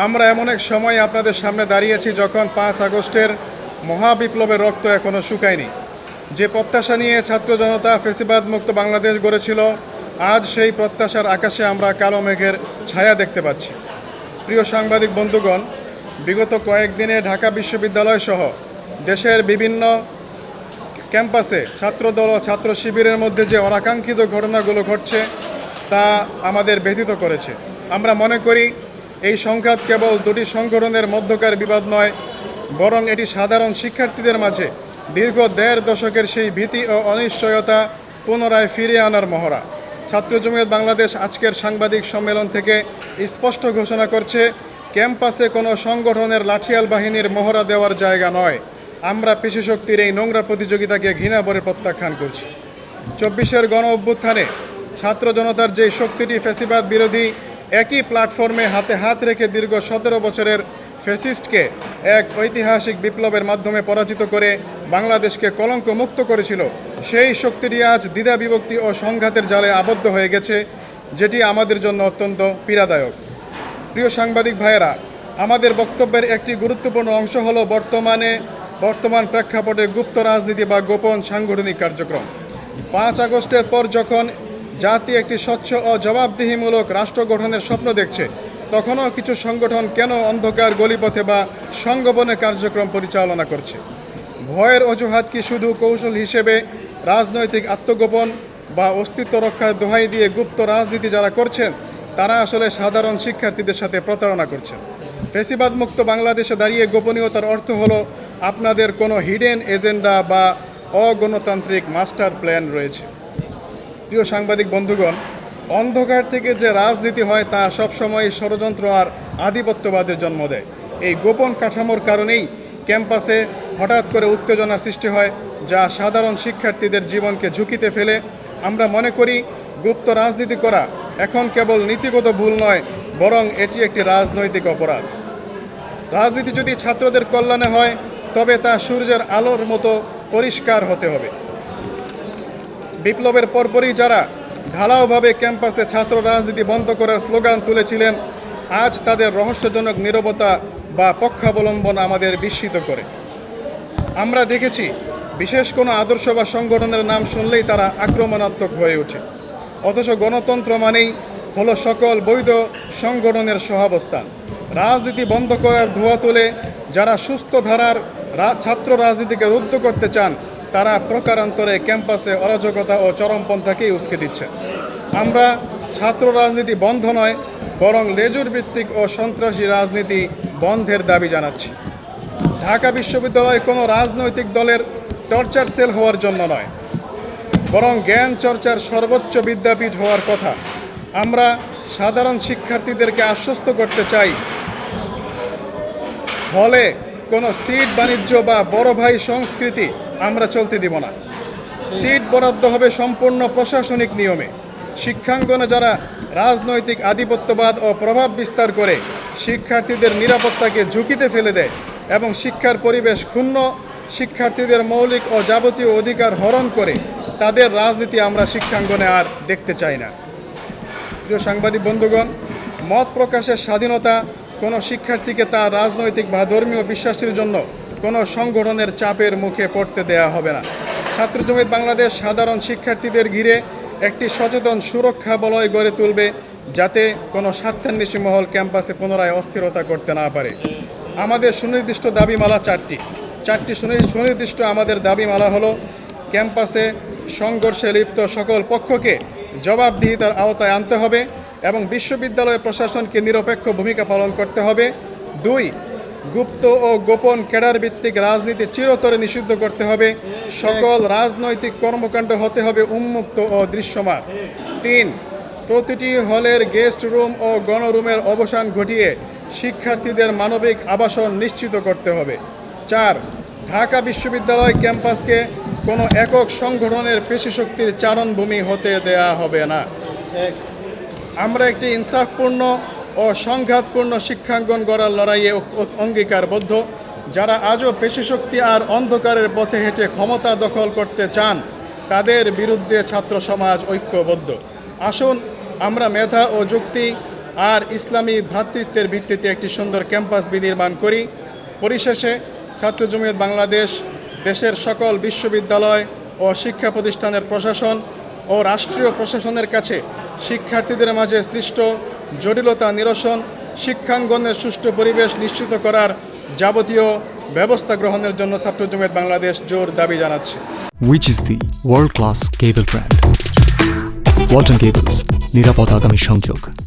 আমরা এমন এক সময় আপনাদের সামনে দাঁড়িয়েছি যখন 5 আগস্টের মহাবিপ্লবের রক্ত এখনও শুকায়নি। যে প্রত্যাশা নিয়ে ছাত্র জনতা ফ্যাসিবাদ মুক্ত বাংলাদেশ গড়েছিল, আজ সেই প্রত্যাশার আকাশে আমরা কালো মেঘের ছায়া দেখতে পাচ্ছি। প্রিয় সাংবাদিক বন্ধুগণ, বিগত কয়েকদিনে ঢাকা বিশ্ববিদ্যালয় সহ দেশের বিভিন্ন ক্যাম্পাসে ছাত্রদল ও ছাত্র শিবিরের মধ্যে যে অনাকাঙ্ক্ষিত ঘটনাগুলো ঘটছে তা আমাদের ব্যথিত করেছে। আমরা মনে করি এই সংঘাত কেবল দুটি সংগঠনের মধ্যকার বিবাদ নয়, বরং এটি সাধারণ শিক্ষার্থীদের মাঝে দীর্ঘ 1.5 দশকের সেই ভীতি ও অনিশ্চয়তা পুনরায় ফিরিয়ে আনার মহড়া। ছাত্র জমিয়ত বাংলাদেশ আজকের সাংবাদিক সম্মেলন থেকে স্পষ্ট ঘোষণা করছে, ক্যাম্পাসে কোনো সংগঠনের লাঠিয়াল বাহিনীর মহড়া দেওয়ার জায়গা নয়। আমরা পেশিশক্তির এই নোংরা প্রতিযোগিতাকে ঘৃণা ভরে প্রত্যাখ্যান করছি। 24-এর গণ অভ্যুত্থানে ছাত্র জনতার যে শক্তিটি ফ্যাসিবাদ বিরোধী একই প্ল্যাটফর্মে হাতে হাত রেখে দীর্ঘ 17 বছরের ফ্যাসিস্টকে এক ঐতিহাসিক বিপ্লবের মাধ্যমে পরাজিত করে বাংলাদেশকে কলঙ্ক মুক্ত করেছিল, সেই শক্তিটি আজ দ্বিধা বিভক্তি ও সংঘাতের জালে আবদ্ধ হয়ে গেছে, যেটি আমাদের জন্য অত্যন্ত পীড়াদায়ক। প্রিয় সাংবাদিক ভাইয়েরা, আমাদের বক্তব্যের একটি গুরুত্বপূর্ণ অংশ হলো বর্তমান প্রেক্ষাপটে গুপ্ত রাজনীতি বা গোপন সাংগঠনিক কার্যক্রম। 5 আগস্টের পর যখন জাতি একটি স্বচ্ছ ও জবাবদিহিমূলক রাষ্ট্র গঠনের স্বপ্ন দেখছে, তখনও কিছু সংগঠন কেন অন্ধকার গলিপথে বা সংগোপনে কার্যক্রম পরিচালনা করছে? ভয়ের অজুহাত কি শুধু কৌশল হিসেবে রাজনৈতিক আত্মগোপন বা অস্তিত্ব রক্ষার দোহাই দিয়ে গুপ্ত রাজনীতি যারা করছেন, তারা আসলে সাধারণ শিক্ষার্থীদের সাথে প্রতারণা করছেন? ফ্যাসিবাদ মুক্ত বাংলাদেশে দাঁড়িয়ে গোপনীয়তার অর্থ হলো আপনাদের কোনো হিডেন এজেন্ডা বা অগণতান্ত্রিক মাস্টার প্ল্যান রয়েছে। প্রিয় সাংবাদিক বন্ধুগণ, অন্ধকার থেকে যে রাজনীতি হয় তা সবসময় ষড়যন্ত্র আর আধিপত্যবাদের জন্ম দেয়। এই গোপন কাঠামোর কারণেই ক্যাম্পাসে হঠাৎ করে উত্তেজনার সৃষ্টি হয়, যা সাধারণ শিক্ষার্থীদের জীবনকে ঝুঁকিতে ফেলে। আমরা মনে করি গুপ্ত রাজনীতি করা এখন কেবল নীতিগত ভুল নয়, বরং এটি একটি রাজনৈতিক অপরাধ। রাজনীতি যদি ছাত্রদের কল্যাণে হয়, তবে তা সূর্যের আলোর মতো পরিষ্কার হতে হবে। বিপ্লবের পরপরই যারা ঢালাওভাবে ক্যাম্পাসে ছাত্র রাজনীতি বন্ধ করার স্লোগান তুলেছিলেন, আজ তাদের রহস্যজনক নীরবতা বা পক্ষাবলম্বন আমাদের বিস্মিত করে। আমরা দেখেছি বিশেষ কোনো আদর্শ বা সংগঠনের নাম শুনলেই তারা আক্রমণাত্মক হয়ে ওঠে, অথচ গণতন্ত্র মানেই হলো সকল বৈধ সংগঠনের সহাবস্থান। রাজনীতি বন্ধ করার ধোঁয়া তুলে যারা সুস্থ ধারার ছাত্র রাজনীতিকে রুদ্ধ করতে চান, তারা প্রকারান্তরে ক্যাম্পাসে অরাজকতা ও চরমপন্থাকেই উস্কে দিচ্ছে। আমরা ছাত্র রাজনীতি বন্ধ নয়, বরং লেজুর ভিত্তিক ও সন্ত্রাসী রাজনীতি বন্ধের দাবি জানাচ্ছি। ঢাকা বিশ্ববিদ্যালয় কোনো রাজনৈতিক দলের টর্চার সেল হওয়ার জন্য নয়, বরং জ্ঞান চর্চার সর্বোচ্চ বিদ্যাপীঠ হওয়ার কথা। আমরা সাধারণ শিক্ষার্থীদেরকে আশ্বস্ত করতে চাই, হলে কোনো সিট বাণিজ্য বা বড় ভাই সংস্কৃতি আমরা চলতে দিব না। সিট বরাদ্দ হবে সম্পূর্ণ প্রশাসনিক নিয়মে। শিক্ষাঙ্গনে যারা রাজনৈতিক আধিপত্যবাদ ও প্রভাব বিস্তার করে শিক্ষার্থীদের নিরাপত্তাকে ঝুঁকিতে ফেলে দেয় এবং শিক্ষার পরিবেশ ক্ষুণ্ণ, শিক্ষার্থীদের মৌলিক ও যাবতীয় অধিকার হরণ করে, তাদের রাজনীতি আমরা শিক্ষাঙ্গনে আর দেখতে চাই না। প্রিয় সাংবাদিক বন্ধুগণ, মত প্রকাশের স্বাধীনতা কোনো শিক্ষার্থীকে তার রাজনৈতিক বা ধর্মীয় বিশ্বাসের জন্য কোনো সংগঠনের চাপের মুখে পড়তে দেয়া হবে না। ছাত্র জমিয়ত বাংলাদেশ সাধারণ শিক্ষার্থীদের ঘিরে একটি সচেতন সুরক্ষা বলয় গড়ে তুলবে, যাতে কোনো স্বার্থান্বেষী মহল ক্যাম্পাসে পুনরায় অস্থিরতা করতে না পারে। আমাদের সুনির্দিষ্ট দাবিমালা চারটি সুনির্দিষ্ট আমাদের দাবিমালা হলো: ক্যাম্পাসে সংঘর্ষে লিপ্ত সকল পক্ষকে জবাবদিহিতার আওতায় আনতে হবে এবং বিশ্ববিদ্যালয় প্রশাসনকে নিরপেক্ষ ভূমিকা পালন করতে হবে। 2, গুপ্ত ও গোপন ক্যাডার ভিত্তিক রাজনীতি চিরতরে নিষিদ্ধ করতে হবে। সকল রাজনৈতিক কর্মকাণ্ড হতে হবে উন্মুক্ত ও দৃশ্যমান। 3, প্রতিটি হলের গেস্ট রুম ও গণরুমের অবসান ঘটিয়ে শিক্ষার্থীদের মানবিক আবাসন নিশ্চিত করতে হবে। 4, ঢাকা বিশ্ববিদ্যালয় ক্যাম্পাসকে কোনো একক সংগঠনের পেশিশক্তির চারণভূমি হতে দেয়া হবে না। আমরা একটি ইনসাফপূর্ণ ও সংঘাতপূর্ণ শিক্ষাঙ্গন গড়ার লড়াইয়ে অঙ্গীকারবদ্ধ। যারা আজও পেশিশক্তি আর অন্ধকারের পথে হেঁটে ক্ষমতা দখল করতে চান, তাদের বিরুদ্ধে ছাত্র সমাজ ঐক্যবদ্ধ। আসুন আমরা মেধা ও যুক্তি আর ইসলামী ভ্রাতৃত্বের ভিত্তিতে একটি সুন্দর ক্যাম্পাস বিনির্মাণ করি। পরিশেষে ছাত্র জমিয়ত বাংলাদেশ দেশের সকল বিশ্ববিদ্যালয় ও শিক্ষা প্রতিষ্ঠানের প্রশাসন ও রাষ্ট্রীয় প্রশাসনের কাছে শিক্ষার্থীদের মাঝে সৃষ্ট জটিলতা নিরসন, শিক্ষাঙ্গনের সুষ্ঠু পরিবেশ নিশ্চিত করার যাবতীয় ব্যবস্থা গ্রহণের জন্য ছাত্র জমিয়ত বাংলাদেশ জোর দাবি জানাচ্ছে। Which is the world-class cable brand? Walton Cables, নিরাপদ আগামী সংযোগ।